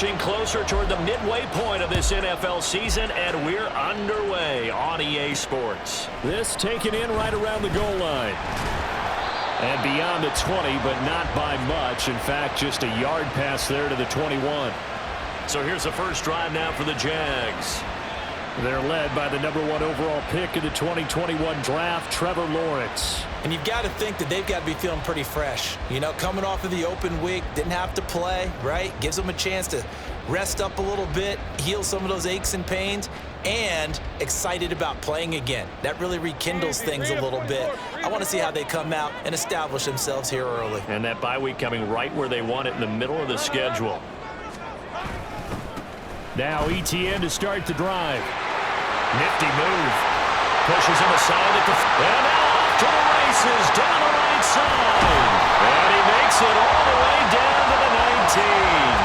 inching closer toward the midway point of this NFL season, and we're underway on EA Sports. This taken in right around the goal line. And beyond the 20, but not by much. In fact, just a yard pass there to the 21. So here's the first drive now for the Jags. They're led by the #1 overall pick in the 2021 draft, Trevor Lawrence. And you've got to think that they've got to be feeling pretty fresh. You know, coming off of the open week, didn't have to play, right? Gives them a chance to rest up a little bit, heal some of those aches and pains, and excited about playing again. That really rekindles things a little bit. I want to see how they come out and establish themselves here early. And that bye week coming right where they want it, in the middle of the schedule. Now ETN to start the drive. Nifty move. Pushes him aside at the... And now off to the races down the right side. And he makes it all the way down to the 19.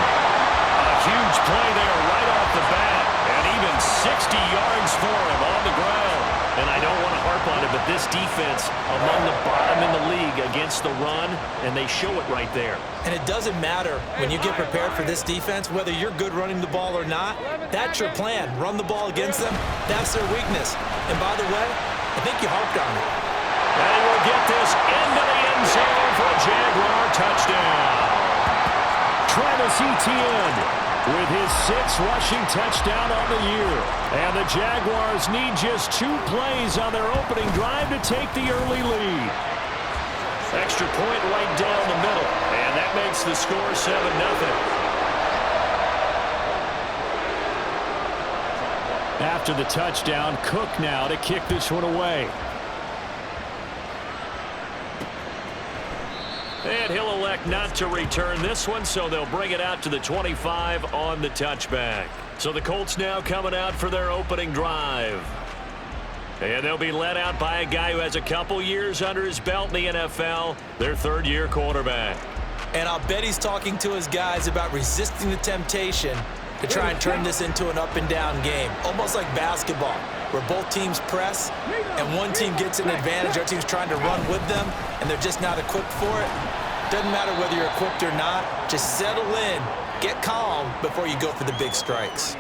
A huge play there right off the bat. And even 60 yards for him on the ground. And I don't want to harp on it, but this defense among the bottom in the league against the run, and they show it right there. And it doesn't matter when you get prepared for this defense, whether you're good running the ball or not. That's your plan. Run the ball against them. That's their weakness. And by the way, I think you harped on it. And we'll get this into the end zone for a Jaguar touchdown. Travis Etienne with his 6th rushing touchdown on the year. And the Jaguars need just 2 plays on their opening drive to take the early lead. Extra point right down the middle. And that makes the score 7-0. After the touchdown, Cook now to kick this one away. And he'll elect not to return this one, so they'll bring it out to the 25 on the touchback. So the Colts now coming out for their opening drive. And they'll be led out by a guy who has a couple years under his belt in the NFL, their 3rd-year quarterback. And I'll bet he's talking to his guys about resisting the temptation to try and turn this into an up-and-down game, almost like basketball, where both teams press and one team gets an advantage, the other team's trying to run with them, and they're just not equipped for it. Doesn't matter whether you're equipped or not. Just settle in, get calm before you go for the big strikes.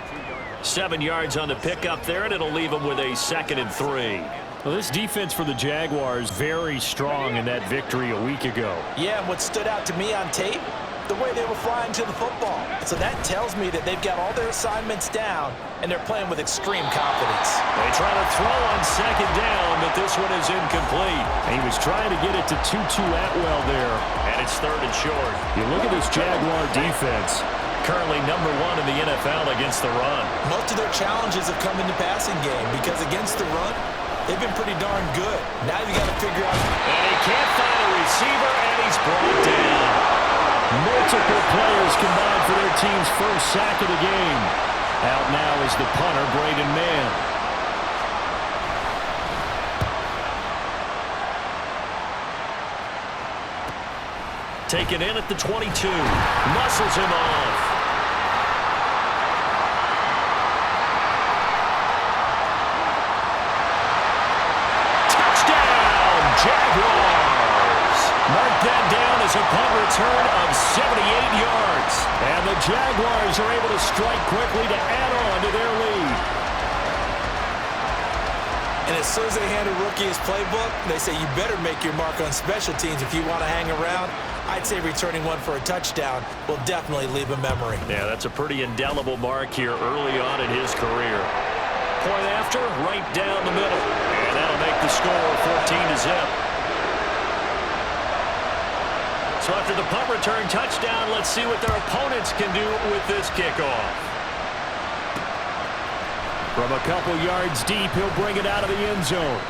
7 yards on the pickup there, and it'll leave them with a 2nd and 3. Well, this defense for the Jaguars very strong in that victory a week ago. Yeah, and what stood out to me on tape, the way they were flying to the football. So that tells me that they've got all their assignments down, and they're playing with extreme confidence. They try to throw on 2nd down, but this one is incomplete. And he was trying to get it to Tutu Atwell there. And it's 3rd and short. You look at this Jaguar defense. Currently #1 in the NFL against the run. Most of their challenges have come in the passing game because against the run, they've been pretty darn good. Now you got to figure out. And he can't find a receiver, and he's brought down. Multiple players combined for their team's first sack of the game. Out now is the punter, Braden Mann. Taken in at the 22. Muscles him off. Touchdown, Jaguars. Mark that down as a punt return of 78 yards. And the Jaguars are able to strike quickly to add on to their lead. And as soon as they hand a rookie his playbook, they say you better make your mark on special teams if you want to hang around. I'd say returning one for a touchdown will definitely leave a memory. Yeah, that's a pretty indelible mark here early on in his career. Point after, right down the middle. And that'll make the score 14-0. So after the punt return touchdown, let's see what their opponents can do with this kickoff. From a couple yards deep, he'll bring it out of the end zone.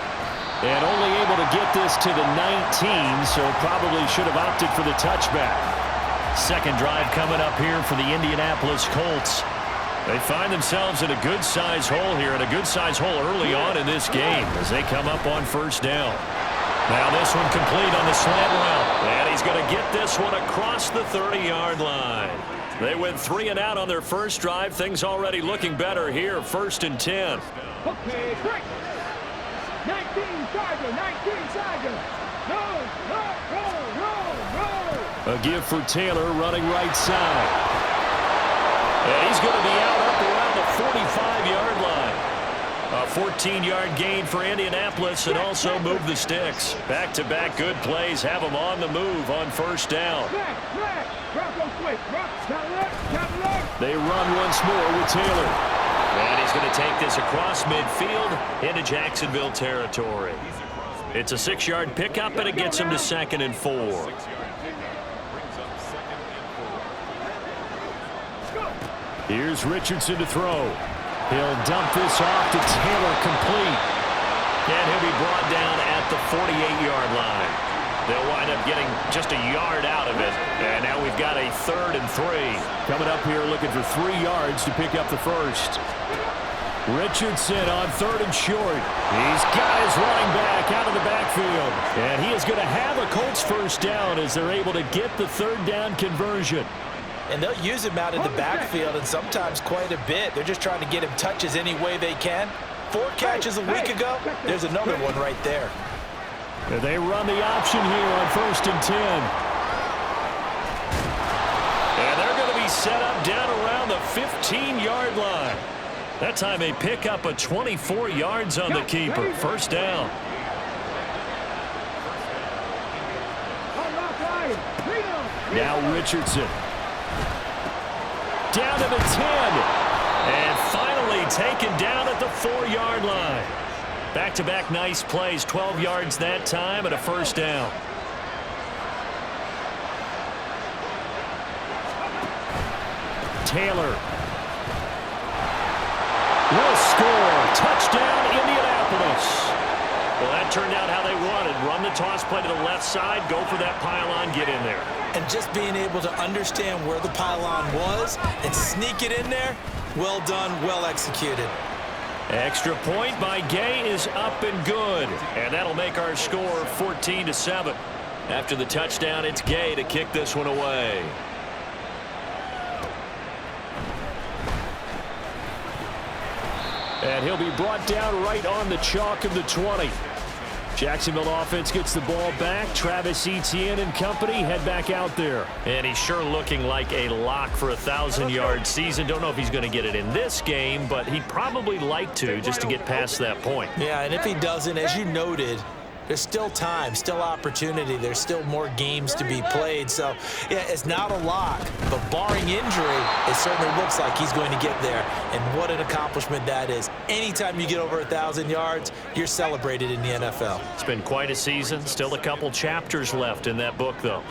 And only able to get this to the 19, so probably should have opted for the touchback. 2nd drive coming up here for the Indianapolis Colts. They find themselves in a good-sized hole here, and a good-sized hole early on in this game as they come up on 1st down. Now this one complete on the slant route, and he's going to get this one across the 30-yard line. They went 3 and out on their first drive. Things already looking better here. 1st and 10. Okay, quick. 19 Tiger, 19 Tiger. Roll. A give for Taylor running right side. he's going to be out up around the 45-yard line. A 14-yard gain for Indianapolis and also move the sticks. Back-to-back good plays have them on the move on first down. They run once more with Taylor. And he's going to take this across midfield into Jacksonville territory. It's a 6-yard pickup, and it gets him to 2nd and 4. Here's Richardson to throw. He'll dump this off to Taylor, complete. And he'll be brought down at the 48-yard line. They'll wind up getting just a yard out of it. And now we've got a 3rd and 3. Coming up here looking for 3 yards to pick up the first. Richardson on 3rd and short. He's got his running back out of the backfield. And he is going to have a Colts first down as they're able to get the 3rd down conversion. And they'll use him out in the backfield, and sometimes quite a bit. They're just trying to get him touches any way they can. 4 catches a week ago. There's another one right there. And they run the option here on 1st and 10. And they're going to be set up down around the 15-yard line. That time they pick up a 24 yards on the keeper. First down. Now Richardson. Down to the 10. And finally taken down at the 4-yard line. Back-to-back nice plays. 12 yards that time and a first down. Taylor. Will score. Touchdown, Indianapolis. Well, that turned out how they wanted. Run the toss play to the left side, go for that pylon, get in there. And just being able to understand where the pylon was and sneak it in there, well done, well executed. Extra point by Gay is up and good. And that'll make our score 14-7. After the touchdown, it's Gay to kick this one away. And he'll be brought down right on the chalk of the 20. Jacksonville offense gets the ball back. Travis Etienne and company head back out there. And he's sure looking like a lock for a 1,000-yard season. Don't know if he's going to get it in this game, but he'd probably like to just to get past that point. Yeah, and if he doesn't, as you noted, there's still time, still opportunity. There's still more games to be played. So, yeah, it's not a lock. But barring injury, it certainly looks like he's going to get there. And what an accomplishment that is. Anytime you get over 1,000 yards, you're celebrated in the NFL. It's been quite a season. Still a couple chapters left in that book, though.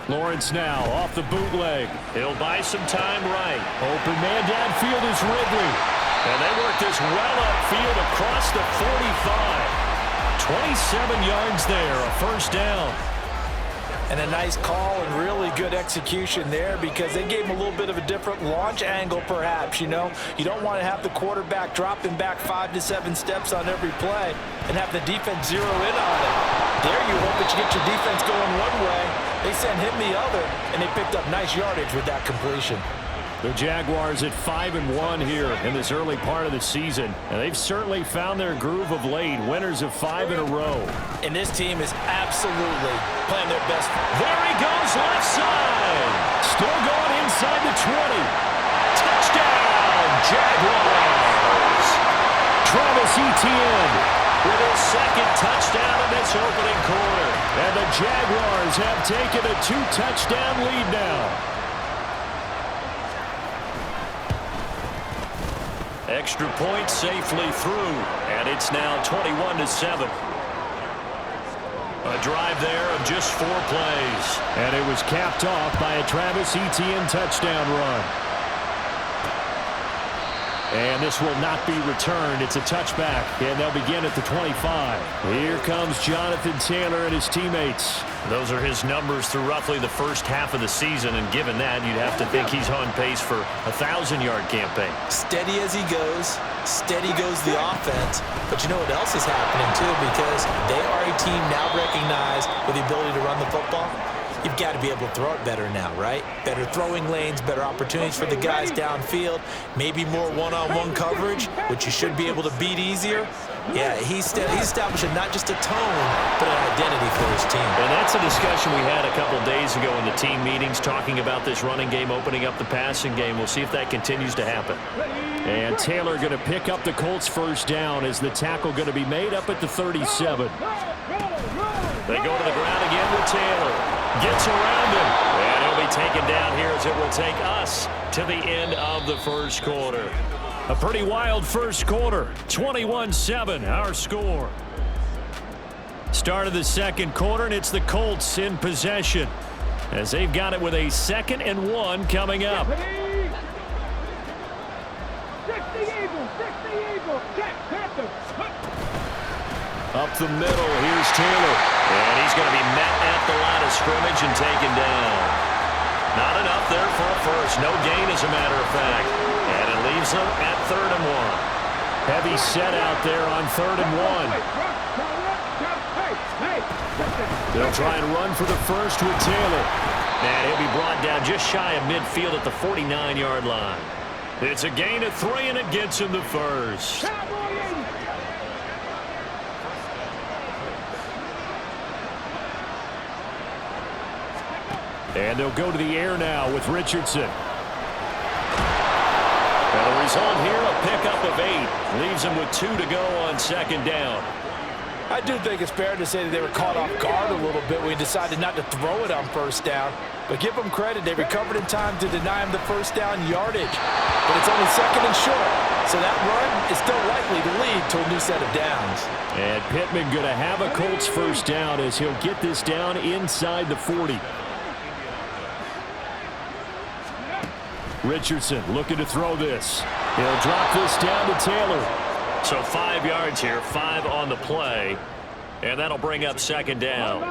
Lawrence now off the bootleg. He'll buy some time right. Open man downfield is Ridley. And they work this well upfield across the 45. 27 yards there, a first down. And a nice call and really good execution there because they gave him a little bit of a different launch angle perhaps, you know. You don't want to have the quarterback dropping back 5 to 7 steps on every play and have the defense zero in on it. There you hope that you get your defense going one way. They sent him the other, and they picked up nice yardage with that completion. The Jaguars at 5-1 here in this early part of the season. And they've certainly found their groove of late. Winners of 5 in a row. And this team is absolutely playing their best. There he goes left side. Still going inside the 20. Touchdown, Jaguars. Travis Etienne with his second touchdown in this opening quarter. And the Jaguars have taken a 2-touchdown lead now. Extra point safely through, and it's now 21-7. A drive there of just 4 plays. And it was capped off by a Travis Etienne touchdown run. And this will not be returned. It's a touchback, and they'll begin at the 25. Here comes Jonathan Taylor and his teammates. Those are his numbers through roughly the first half of the season, and given that, you'd have to think he's on pace for a 1,000-yard campaign. Steady as he goes, steady goes the offense. But you know what else is happening, too, because they are a team now recognized with the ability to run the football. You've got to be able to throw it better now, right? Better throwing lanes, better opportunities for the guys downfield, maybe more one-on-one coverage, which you should be able to beat easier. Yeah, he's establishing not just a tone, but an identity for his team. And that's a discussion we had a couple days ago in the team meetings, talking about this running game, opening up the passing game. We'll see if that continues to happen. And Taylor going to pick up the Colts first down as the tackle going to be made up at the 37. They go to the ground again with Taylor. Gets around him. And he'll be taken down here as it will take us to the end of the first quarter. A pretty wild first quarter. 21-7, our score. Start of the second quarter, and it's the Colts in possession as they've got it with a 2nd and 1 coming up. Up the middle, here's Taylor. And he's going to be met at the line of scrimmage and taken down. Not enough there for a first. No gain, as a matter of fact. And it leaves them at 3rd and 1. Heavy set out there on 3rd and 1. They'll try and run for the first with Taylor. And he'll be brought down just shy of midfield at the 49-yard line. It's a gain of 3, and it gets him the first. And they'll go to the air now with Richardson. And the result here, a pickup of 8. Leaves him with 2 to go on 2nd down. I do think it's fair to say that they were caught off guard a little bit when we decided not to throw it on first down. But give them credit. They recovered in time to deny him the first down yardage. But it's only 2nd and short. So that run is still likely to lead to a new set of downs. And Pittman going to have a Colts first down as he'll get this down inside the 40. Richardson looking to throw this. He'll drop this down to Taylor. So 5 yards here, 5 on the play. And that'll bring up 2nd down.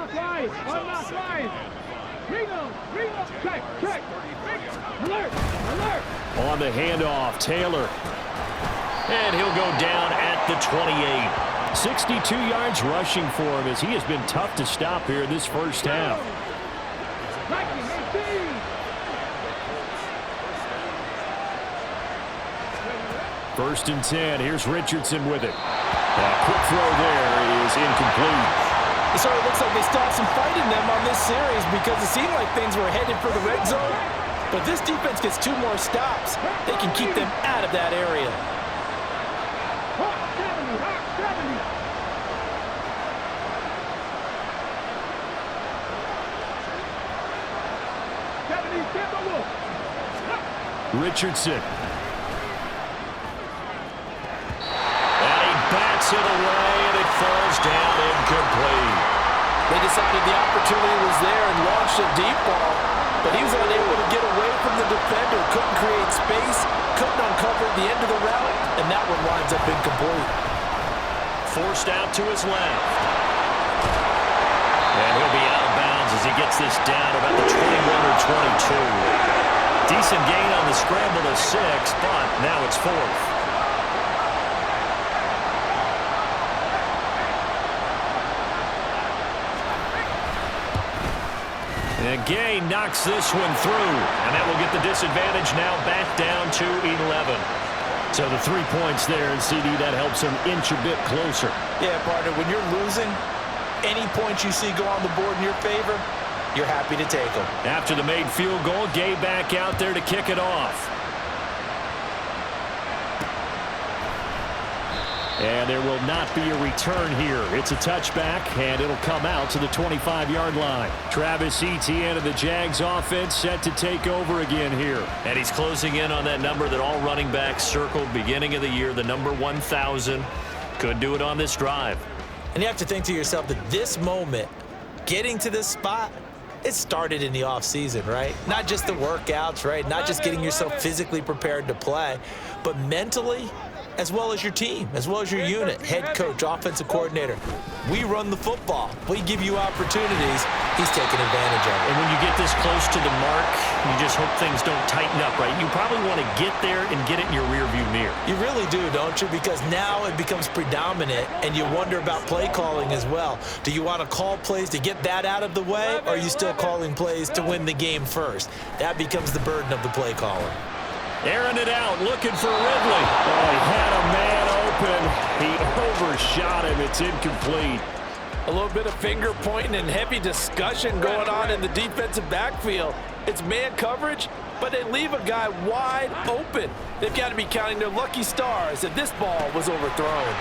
On the handoff, Taylor. And he'll go down at the 28. 62 yards rushing for him as he has been tough to stop here in this first half. 1st and 10. Here's Richardson with it. That quick throw there is incomplete. It sort of looks like they still have some fight in them on this series because it seemed like things were headed for the red zone. But this defense gets 2 more stops. They can keep them out of that area. Richardson. Bats it away, and it falls down incomplete. They decided the opportunity was there and launched a deep ball, but he was unable to get away from the defender, couldn't create space, couldn't uncover the end of the route, and that one winds up incomplete. Forced out to his left. And he'll be out of bounds as he gets this down about the 21 or 22. Decent gain on the scramble of 6, but now it's 4th. And Gay knocks this one through, and that will get the disadvantage now back down to 11. So the 3 points there, and CD, that helps him inch a bit closer. Yeah, partner, when you're losing, any points you see go on the board in your favor, you're happy to take them. After the made field goal, Gay back out there to kick it off. And there will not be a return here. It's a touchback, and it'll come out to the 25-yard line. Travis Etienne of the Jags offense set to take over again here. And he's closing in on that number that all running backs circled beginning of the year, the number 1,000. Could do it on this drive. And you have to think to yourself that this moment, getting to this spot, it started in the offseason, right? Not just the workouts, right? Not just getting yourself physically prepared to play, but mentally, as well as your team, as well as your unit, head coach, offensive coordinator. We run the football. We give you opportunities. He's taking advantage of it. And when you get this close to the mark, you just hope things don't tighten up, right? You probably want to get there and get it in your rearview mirror. You really do, don't you? Because now it becomes predominant, and you wonder about play calling as well. Do you want to call plays to get that out of the way, or are you still calling plays to win the game first? That becomes the burden of the play caller. Airing it out, looking for Ridley. Oh, he had a man open. He overshot him. It's incomplete. A little bit of finger pointing and heavy discussion going on in the defensive backfield. It's man coverage, but they leave a guy wide open. They've got to be counting their lucky stars that this ball was overthrown.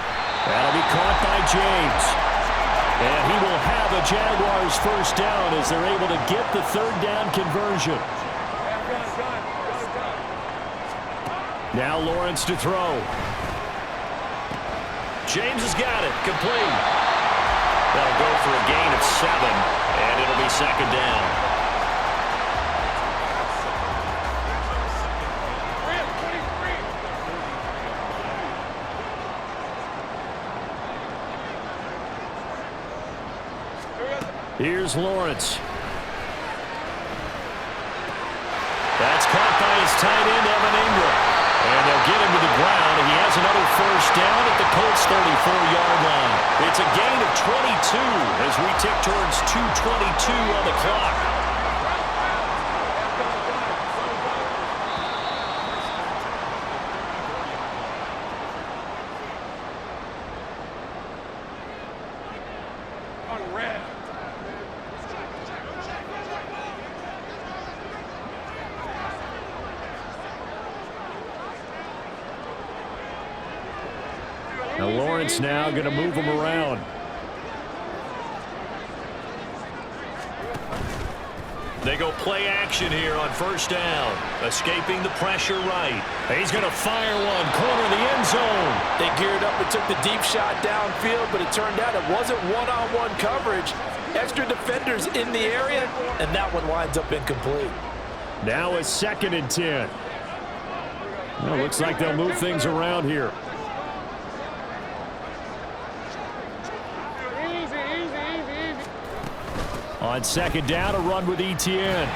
That'll be caught by James. And he will have a Jaguars first down as they're able to get the third down conversion. Now Lawrence to throw. James has got it. Complete. That'll go for a gain of 7, and it'll be second down. Here's Lawrence. That's caught by his tight end, Evan Ingram. And they'll get him to the ground, and he has another first down at the Colts' 34-yard line. It's a gain of 22 as we tick towards 2:22 on the clock. Now Lawrence now going to move him around. They go play action here on first down. Escaping the pressure right. He's going to fire one. Corner of the end zone. They geared up and took the deep shot downfield, but it turned out it wasn't one-on-one coverage. Extra defenders in the area, and that one winds up incomplete. Now it's 2nd and 10. Well, looks like they'll move things around here. On second down, a run with Etienne. And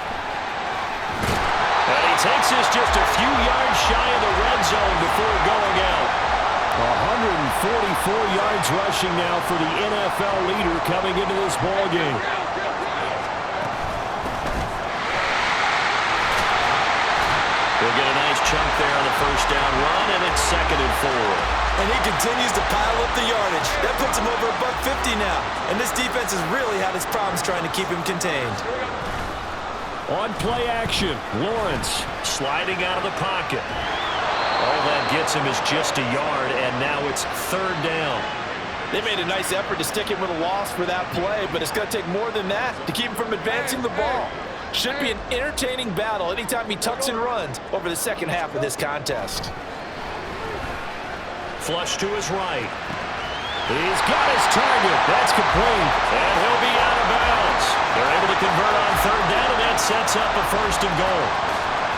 he takes this just a few yards shy of the red zone before going out. 144 yards rushing now for the NFL leader coming into this ballgame. He'll get a nice chunk there on the first down run, and it's 2nd and 4. And he continues to pile up the yardage. That puts him over $150 now. And this defense has really had its problems trying to keep him contained. On play action, Lawrence sliding out of the pocket. All that gets him is just a yard, and now it's 3rd down. They made a nice effort to stick him with a loss for that play, but it's going to take more than that to keep him from advancing the ball. Should be an entertaining battle anytime he tucks and runs over the second half of this contest. Flush to his right. He's got his target. That's complete. And he'll be out of bounds. They're able to convert on 3rd down, and that sets up a 1st and goal.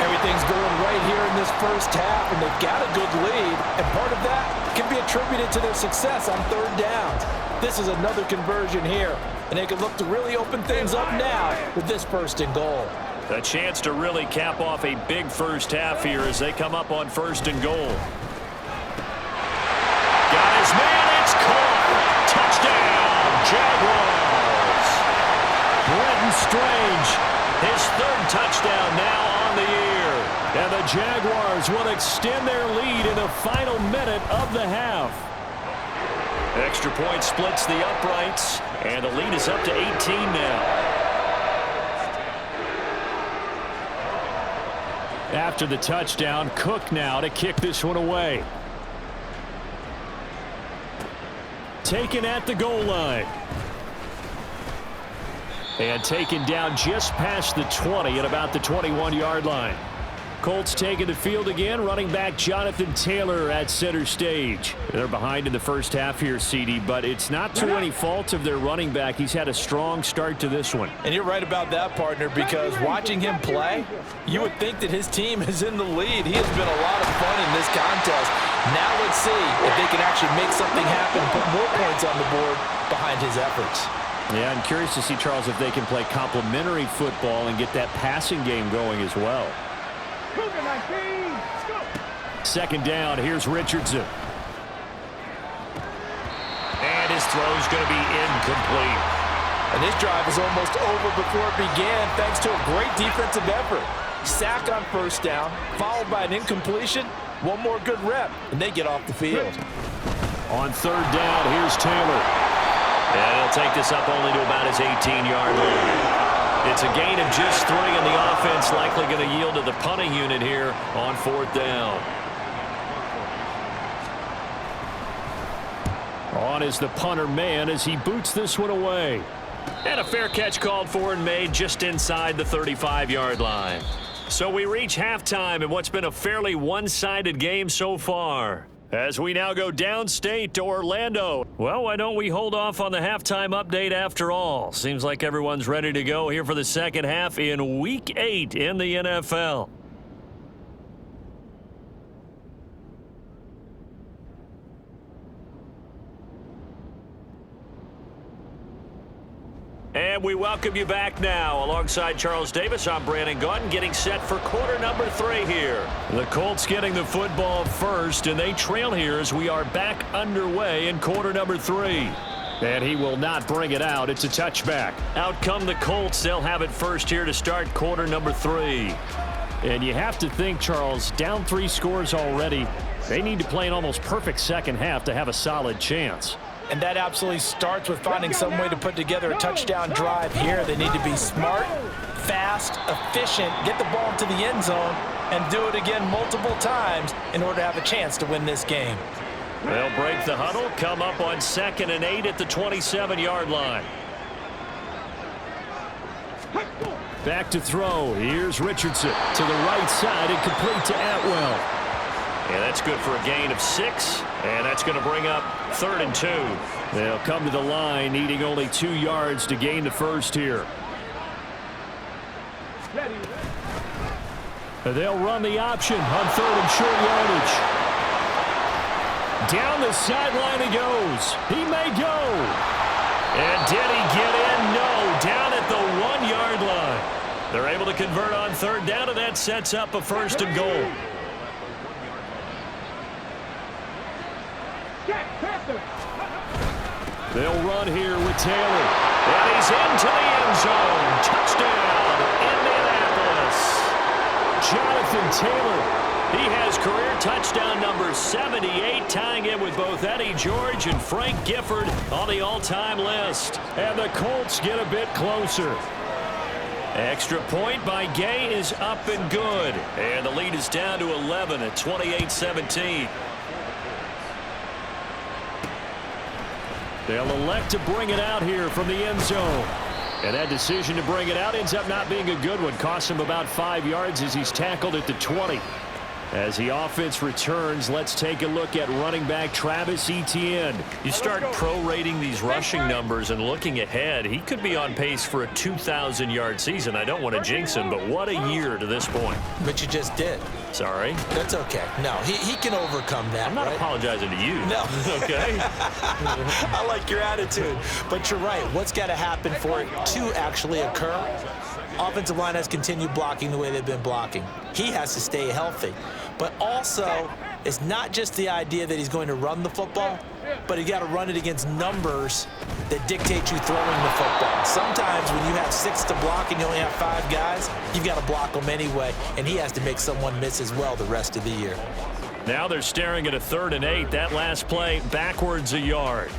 Everything's going right here in this first half, and they've got a good lead. And part of that can be attributed to their success on 3rd downs. This is another conversion here, and they can look to really open things up now with this 1st and goal. A chance to really cap off a big first half here as they come up on 1st and goal. Got his man, it's caught. Touchdown, Jaguars. Brenton Strange, his 3rd touchdown now on the year. And the Jaguars will extend their lead in the final minute of the half. Extra point splits the uprights, and the lead is up to 18 now. After the touchdown, Cook now to kick this one away. Taken at the goal line. And taken down just past the 20 at about the 21-yard line. Colts taking the field again. Running back Jonathan Taylor at center stage. They're behind in the first half here, CD, but it's not to any fault of their running back. He's had a strong start to this one. And you're right about that, partner, because watching him play, you would think that his team is in the lead. He has been a lot of fun in this contest. Now let's see if they can actually make something happen, put more points on the board behind his efforts. Yeah, I'm curious to see, Charles, if they can play complementary football and get that passing game going as well. Second down, here's Richardson. And his throw's going to be incomplete. And this drive is almost over before it began thanks to a great defensive effort. Sack on first down, followed by an incompletion. One more good rep, and they get off the field. On third down, here's Taylor. And he'll take this up only to about his 18-yard line. It's a gain of just 3, and the offense likely going to yield to the punting unit here on fourth down. On is the punter man as he boots this one away. And a fair catch called for and made just inside the 35-yard line. So we reach halftime in what's been a fairly one-sided game so far. As we now go downstate to Orlando. Well, why don't we hold off on the halftime update after all? Seems like everyone's ready to go here for the second half in Week 8 in the NFL. And we welcome you back now. Alongside Charles Davis, I'm Brandon Gaudin, getting set for quarter number 3 here. The Colts getting the football first, and they trail here as we are back underway in quarter number 3. And he will not bring it out. It's a touchback. Out come the Colts. They'll have it first here to start quarter number 3. And you have to think, Charles, down 3 scores already. They need to play an almost perfect second half to have a solid chance. And that absolutely starts with finding some way to put together a touchdown drive here. They need to be smart, fast, efficient, get the ball into the end zone, and do it again multiple times in order to have a chance to win this game. They'll break the huddle, come up on 2nd and 8 at the 27-yard line. Back to throw. Here's Richardson to the right side and complete to Atwell. And that's good for a gain of 6, and that's going to bring up 3rd and 2. They'll come to the line, needing only 2 yards to gain the first here. They'll run the option on 3rd and short yardage. Down the sideline he goes. He may go. And did he get in? No, down at the 1-yard line. They're able to convert on 3rd down, and that sets up a 1st and goal. They'll run here with Taylor. And he's into the end zone. Touchdown, Indianapolis. Jonathan Taylor. He has career touchdown number 78, tying it with both Eddie George and Frank Gifford on the all-time list. And the Colts get a bit closer. Extra point by Gay is up and good. And the lead is down to 11 at 28-17. They'll elect to bring it out here from the end zone. And that decision to bring it out ends up not being a good one. Costs him about 5 yards as he's tackled at the 20. As the offense returns, let's take a look at running back Travis Etienne. You start prorating these rushing numbers and looking ahead, he could be on pace for a 2,000-yard season. I don't want to jinx him, but what a year to this point. But you just did. Sorry. That's okay. No, he can overcome that. I'm not right? apologizing to you. No. Okay? I like your attitude. But you're right. What's got to happen for it to actually occur? Offensive line has continued blocking the way they've been blocking. He has to stay healthy. But also, it's not just the idea that he's going to run the football, but you got to run it against numbers that dictate you throwing the football. Sometimes when you have 6 to block and you only have 5 guys, you've got to block them anyway, and he has to make someone miss as well the rest of the year. Now they're staring at a 3rd and 8. That last play backwards a yard.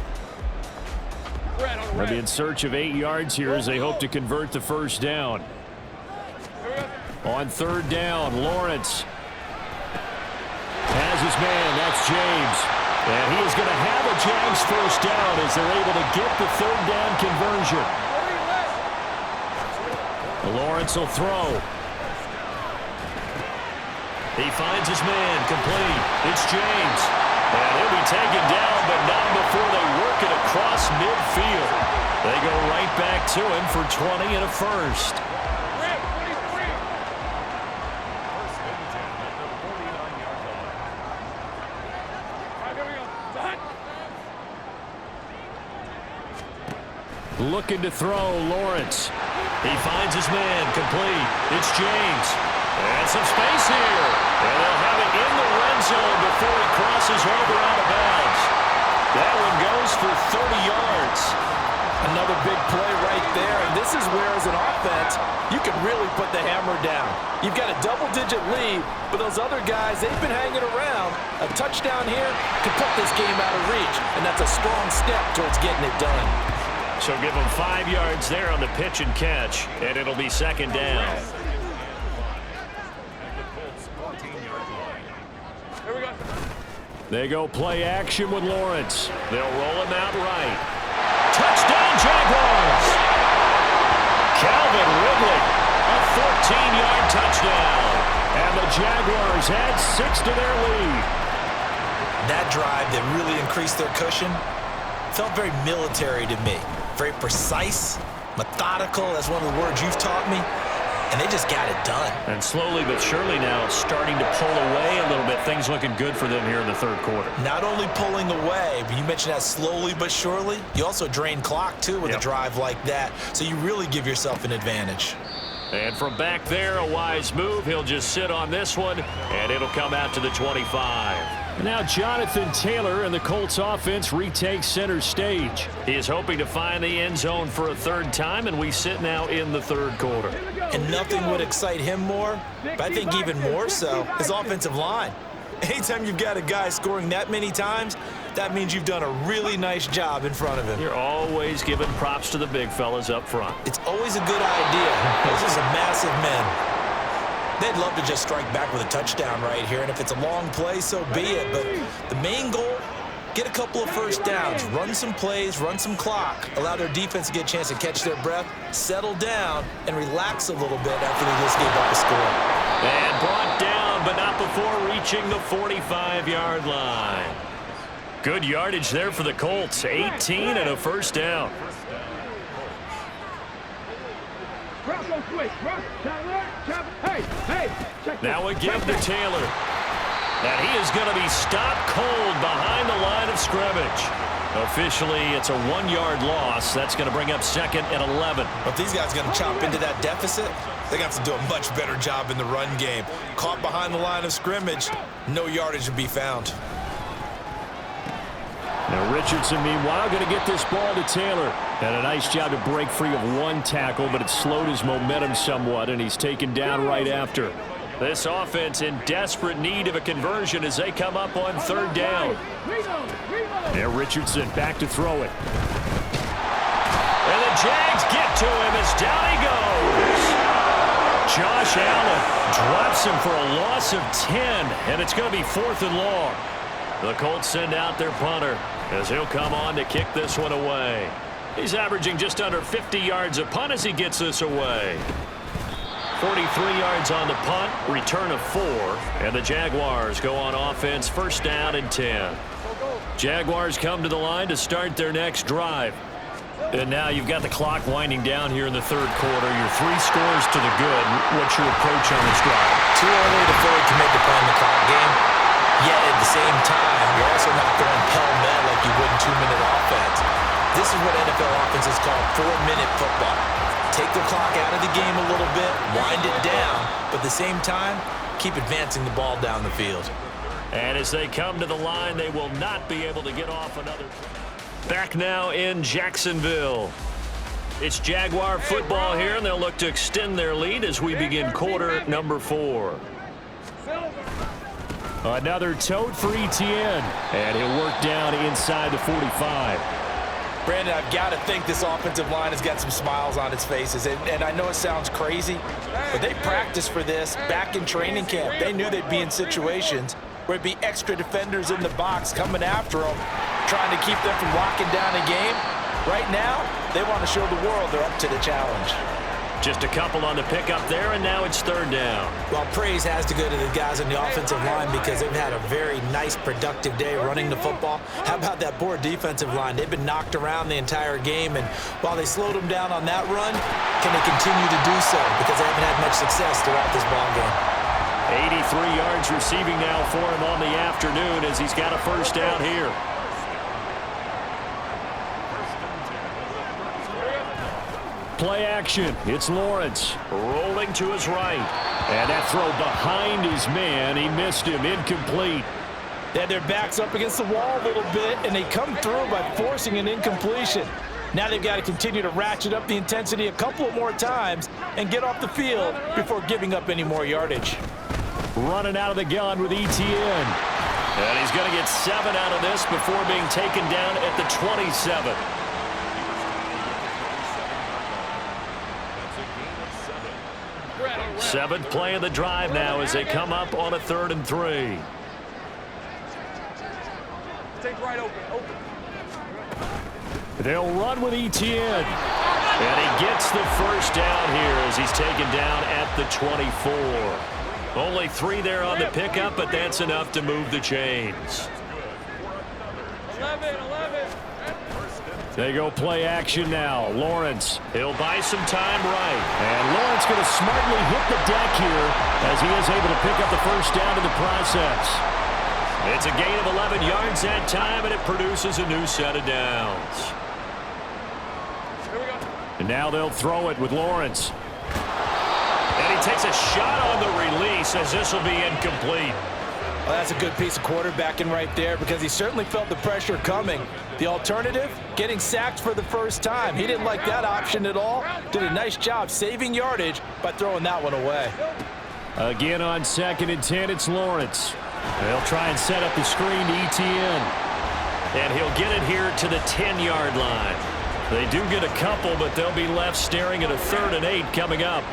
They'll be in search of 8 yards here as they hope to convert the first down. On 3rd down, Lawrence has his man. That's James. And he is going to have a Jags first down as they're able to get the 3rd down conversion. Lawrence will throw. He finds his man, complete. It's James. And he'll be taken down, but not before they work it across midfield. They go right back to him for 20 and a first. Looking to throw, Lawrence. He finds his man, complete. It's James. And some space here. And they'll have it in the red zone before he crosses over out of bounds. That one goes for 30 yards. Another big play right there, and this is where, as an offense, you can really put the hammer down. You've got a double-digit lead, but those other guys, they've been hanging around. A touchdown here could put this game out of reach, and that's a strong step towards getting it done. So give them 5 yards there on the pitch and catch, and it'll be second down. They go play action with Lawrence. They'll roll him out right. Touchdown, Jaguars! Calvin Ridley, a 14-yard touchdown. And the Jaguars add 6 to their lead. That drive that really increased their cushion felt very military to me. Very precise, methodical. That's one of the words you've taught me. And they just got it done. And slowly but surely now starting to pull away a little bit. Things looking good for them here in the third quarter. Not only pulling away, but you mentioned that slowly but surely. You also drain clock, too, with a drive like that. So you really give yourself an advantage. And from back there, a wise move. He'll just sit on this one, and it'll come out to the 25. Now Jonathan Taylor and the Colts offense retakes center stage. He is hoping to find the end zone for a third time, and we sit now in the third quarter. And nothing would excite him more, but I think even more so, his offensive line. Anytime you've got a guy scoring that many times, that means you've done a really nice job in front of him. You're always giving props to the big fellas up front. It's always a good idea. Those are some massive men. They'd love to just strike back with a touchdown right here, and if it's a long play, so be it. But the main goal, get a couple of first downs, run some plays, run some clock, allow their defense to get a chance to catch their breath, settle down, and relax a little bit after they just gave up a score. And brought down, but not before reaching the 45-yard line. Good yardage there for the Colts, 18 and a first down. Now a give to Taylor. And he is going to be stopped cold behind the line of scrimmage. Officially, it's a 1-yard loss. That's going to bring up second and 11. But if these guys are going to chop into that deficit, they're going to have to do a much better job in the run game. Caught behind the line of scrimmage, no yardage to be found. Now Richardson, meanwhile, going to get this ball to Taylor. And a nice job to break free of one tackle, but it slowed his momentum somewhat, and he's taken down right after. This offense in desperate need of a conversion as they come up on third down. Now Richardson back to throw it. And the Jags get to him as down he goes. Josh Allen drops him for a loss of 10, and it's going to be 4th and long. The Colts send out their punter as he'll come on to kick this one away. He's averaging just under 50 yards a punt as he gets this away. 43 yards on the punt, return of 4, and the Jaguars go on offense, first down and 10. Jaguars come to the line to start their next drive. And now you've got the clock winding down here in the third quarter. Your 3 scores to the good. What's your approach on this drive? Too early to fully commit to playing the clock game. Yet at the same time, you're also not going pell-mell like you would in 2-minute offense. This is what NFL offenses call 4-minute football. Take the clock out of the game a little bit, wind it down, but at the same time, keep advancing the ball down the field. And as they come to the line, they will not be able to get off another. Back now in Jacksonville. It's Jaguar football here, and they'll look to extend their lead as we begin quarter number 4. Another tote for Etienne, and he'll work down inside the 45. Brandon, I've got to think this offensive line has got some smiles on its faces. And I know it sounds crazy, but they practiced for this back in training camp. They knew they'd be in situations where it'd be extra defenders in the box coming after them, trying to keep them from locking down a game. Right now, they want to show the world they're up to the challenge. Just a couple on the pickup there, and now it's third down. Well, praise has to go to the guys on the offensive line because they've had a very nice, productive day running the football. How about that poor defensive line? They've been knocked around the entire game, and while they slowed them down on that run, can they continue to do so? Because they haven't had much success throughout this ball game. 83 yards receiving now for him on the afternoon as he's got a first down here. Play action. It's Lawrence. Rolling to his right. And that throw behind his man. He missed him. Incomplete. They had their backs up against the wall a little bit, and they come through by forcing an incompletion. Now they've got to continue to ratchet up the intensity a couple of more times and get off the field before giving up any more yardage. Running out of the gun with ETN. And he's going to get 7 out of this before being taken down at the 27. Seventh play of the drive now as they come up on a 3rd and 3. Take right open. They'll run with ETN. And he gets the first down here as he's taken down at the 24. Only 3 there on the pickup, but that's enough to move the chains. 11. They go play action now. Lawrence. He'll buy some time right. And Lawrence going to smartly hit the deck here as he is able to pick up the first down in the process. It's a gain of 11 yards that time, and it produces a new set of downs. And now they'll throw it with Lawrence. And he takes a shot on the release as this will be incomplete. Well, that's a good piece of quarterbacking right there because he certainly felt the pressure coming. The alternative, getting sacked for the first time. He didn't like that option at all. Did a nice job saving yardage by throwing that one away. Again on 2nd and 10, it's Lawrence. They'll try and set up the screen to ETN. And he'll get it here to the 10-yard line. They do get a couple, but they'll be left staring at a 3rd and 8 coming up.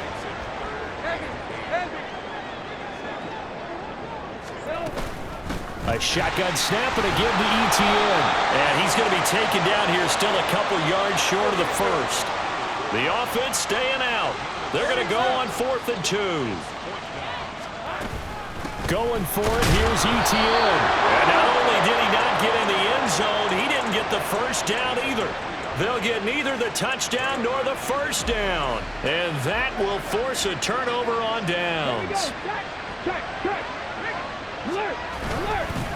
A shotgun snap and a give to ETN. And he's going to be taken down here still a couple yards short of the first. The offense staying out. They're going to go on 4th and 2. Going for it, here's ETN. And not only did he not get in the end zone, he didn't get the first down either. They'll get neither the touchdown nor the first down. And that will force a turnover on downs.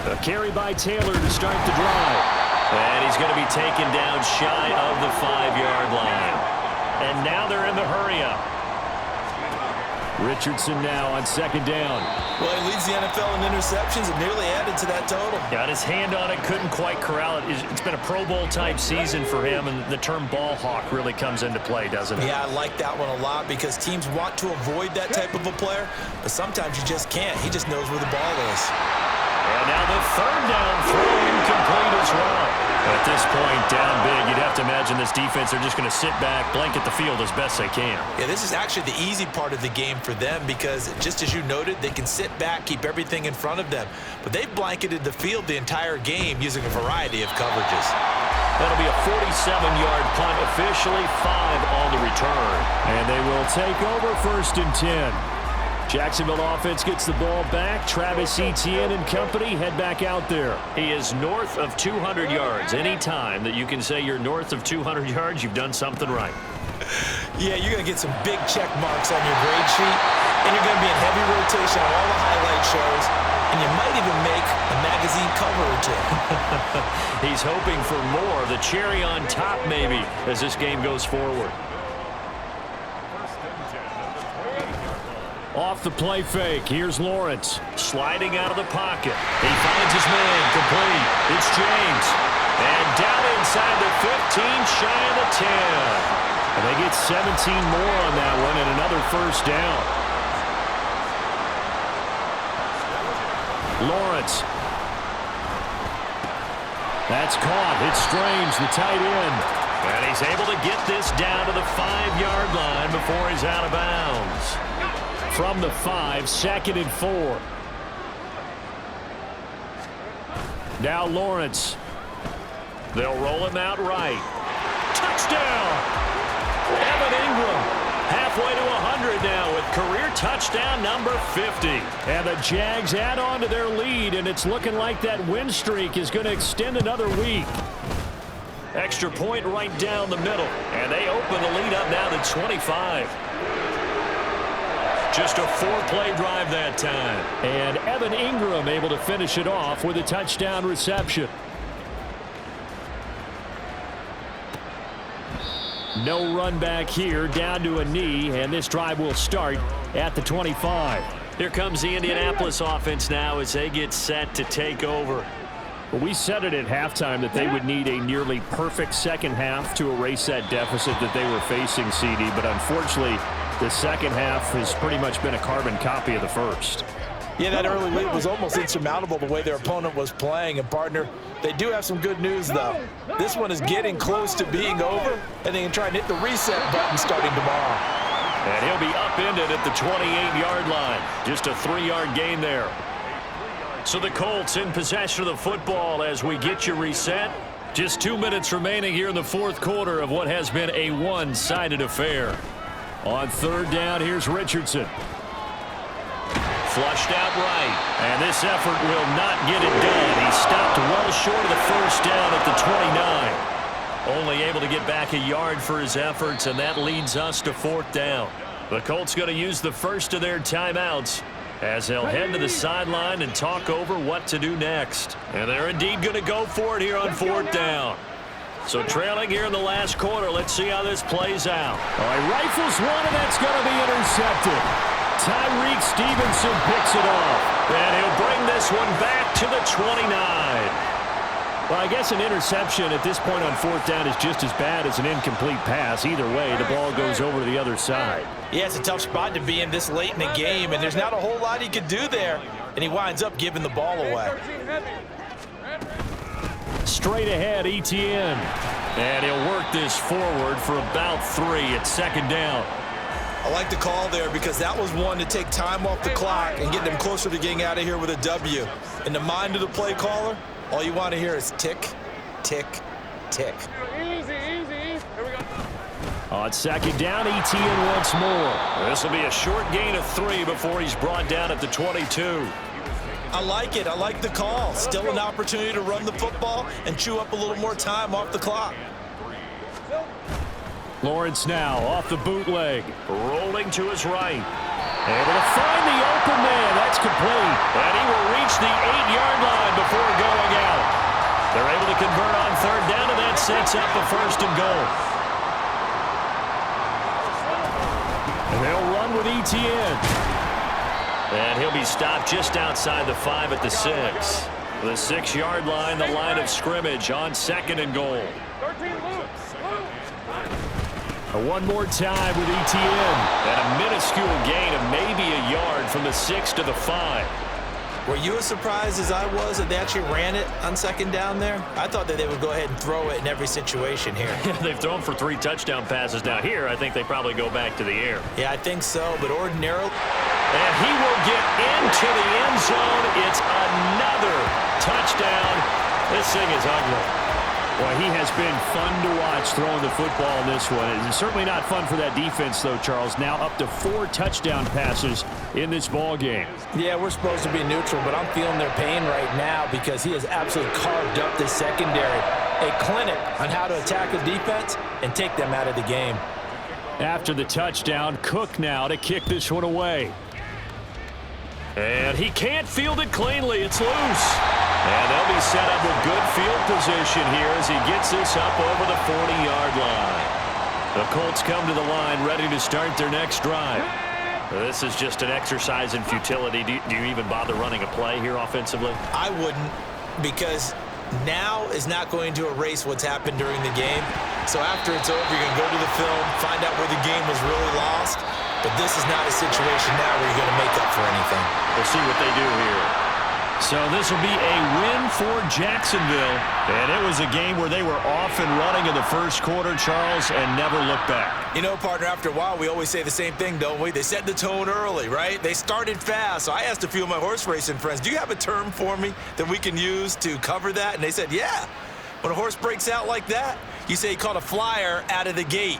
A carry by Taylor to start the drive. And he's going to be taken down shy of the 5-yard line. And now they're in the hurry-up. Richardson now on 2nd down. Well, he leads the NFL in interceptions and nearly added to that total. Got his hand on it, couldn't quite corral it. It's been a Pro Bowl-type season for him, and the term ball hawk really comes into play, doesn't it? Yeah, I like that one a lot because teams want to avoid that type of a player, but sometimes you just can't. He just knows where the ball is. And now the 3rd down throw incomplete as well. At this point, down big, you'd have to imagine this defense are just going to sit back, blanket the field as best they can. Yeah, this is actually the easy part of the game for them because, just as you noted, they can sit back, keep everything in front of them. But they've blanketed the field the entire game using a variety of coverages. That'll be a 47-yard punt, officially 5 on the return. And they will take over 1st and 10. Jacksonville offense gets the ball back. Travis Etienne and company head back out there. He is north of 200 yards. Any time that you can say you're north of 200 yards, you've done something right. Yeah, you're going to get some big check marks on your grade sheet, and you're going to be in heavy rotation on all the highlight shows, and you might even make a magazine cover or two. He's hoping for more, the cherry on top maybe, as this game goes forward. Off the play fake, here's Lawrence. Sliding out of the pocket. He finds his man, complete. It's James. And down inside the 15, shy of the 10. And they get 17 more on that one and another first down. Lawrence. That's caught. It's Strange, the tight end. And he's able to get this down to the 5-yard line before he's out of bounds. From the 5, 2nd and 4. Now Lawrence. They'll roll him out right. Touchdown! Evan Ingram halfway to 100 now with career touchdown number 50. And the Jags add on to their lead, and it's looking like that win streak is going to extend another week. Extra point right down the middle, and they open the lead up now to 25. Just a 4-play drive that time. And Evan Ingram able to finish it off with a touchdown reception. No run back here, down to a knee, and this drive will start at the 25. Here comes the Indianapolis offense now as they get set to take over. Well, we said it at halftime that they would need a nearly perfect second half to erase that deficit that they were facing, CD, but unfortunately, the second half has pretty much been a carbon copy of the first. Yeah, that early lead was almost insurmountable the way their opponent was playing. And, partner, they do have some good news, though. This one is getting close to being over, and they can try and hit the reset button starting tomorrow. And he'll be upended at the 28-yard line. Just a 3-yard gain there. So the Colts in possession of the football as we get you reset. Just 2 minutes remaining here in the fourth quarter of what has been a one-sided affair. On third down, here's Richardson. Flushed out right. And this effort will not get it done. He stopped well short of the first down at the 29. Only able to get back a yard for his efforts, and that leads us to fourth down. The Colts going to use the first of their timeouts as they'll head to the sideline and talk over what to do next. And they're indeed going to go for it here on fourth down. So trailing here in the last quarter, let's see how this plays out. All right, rifles one, and that's going to be intercepted. Tyreek Stevenson picks it off. And he'll bring this one back to the 29. Well, I guess an interception at this point on fourth down is just as bad as an incomplete pass. Either way, the ball goes over to the other side. Yeah, it's a tough spot to be in this late in the game, and there's not a whole lot he could do there, and he winds up giving the ball away. Straight ahead, Etienne. And he'll work this forward for about 3 at second down. I like the call there because that was one to take time off the clock and get them closer to getting out of here with a W. In the mind of the play caller, all you want to hear is tick, tick, tick. Easy, easy. Here we go. On second down, Etienne once more. This will be a short gain of 3 before he's brought down at the 22. I like it. I like the call. Still an opportunity to run the football and chew up a little more time off the clock. Lawrence now off the bootleg. Rolling to his right. Able to find the open man. That's complete. And he will reach the 8-yard line before going out. They're able to convert on third down, and that sets up a first and goal. And they'll run with Etienne. And he'll be stopped just outside the 5 at the 6. The 6-yard line, the line of scrimmage on second and goal. 13, move. One more time with Etienne. And a minuscule gain of maybe a yard from the 6 to the 5. Were you as surprised as I was that they actually ran it on second down there? I thought that they would go ahead and throw it in every situation here. They've thrown for 3 touchdown passes now. Here, I think they probably go back to the air. Yeah, I think so, but ordinarily. And he will get into the end zone. It's another touchdown. This thing is ugly. Well, he has been fun to watch throwing the football in this one. It's certainly not fun for that defense, though, Charles. Now up to 4 touchdown passes in this ball game. Yeah, we're supposed to be neutral, but I'm feeling their pain right now because he has absolutely carved up this secondary. A clinic on how to attack a defense and take them out of the game. After the touchdown, Cook now to kick this one away. And he can't field it cleanly. It's loose. And they'll be set up with good field position here as he gets this up over the 40-yard line. The Colts come to the line ready to start their next drive. This is just an exercise in futility. Do you even bother running a play here offensively? I wouldn't, because now is not going to erase what's happened during the game. So after it's over, you're going to go to the film, find out where the game was really lost. But this is not a situation now where you're going to make up for anything. We'll see what they do here. So this will be a win for Jacksonville. And it was a game where they were off and running in the first quarter, Charles, and never looked back. You know, partner, after a while, we always say the same thing, don't we? They set the tone early, right? They started fast. So I asked a few of my horse racing friends, do you have a term for me that we can use to cover that? And they said, yeah. When a horse breaks out like that, you say he caught a flyer out of the gate.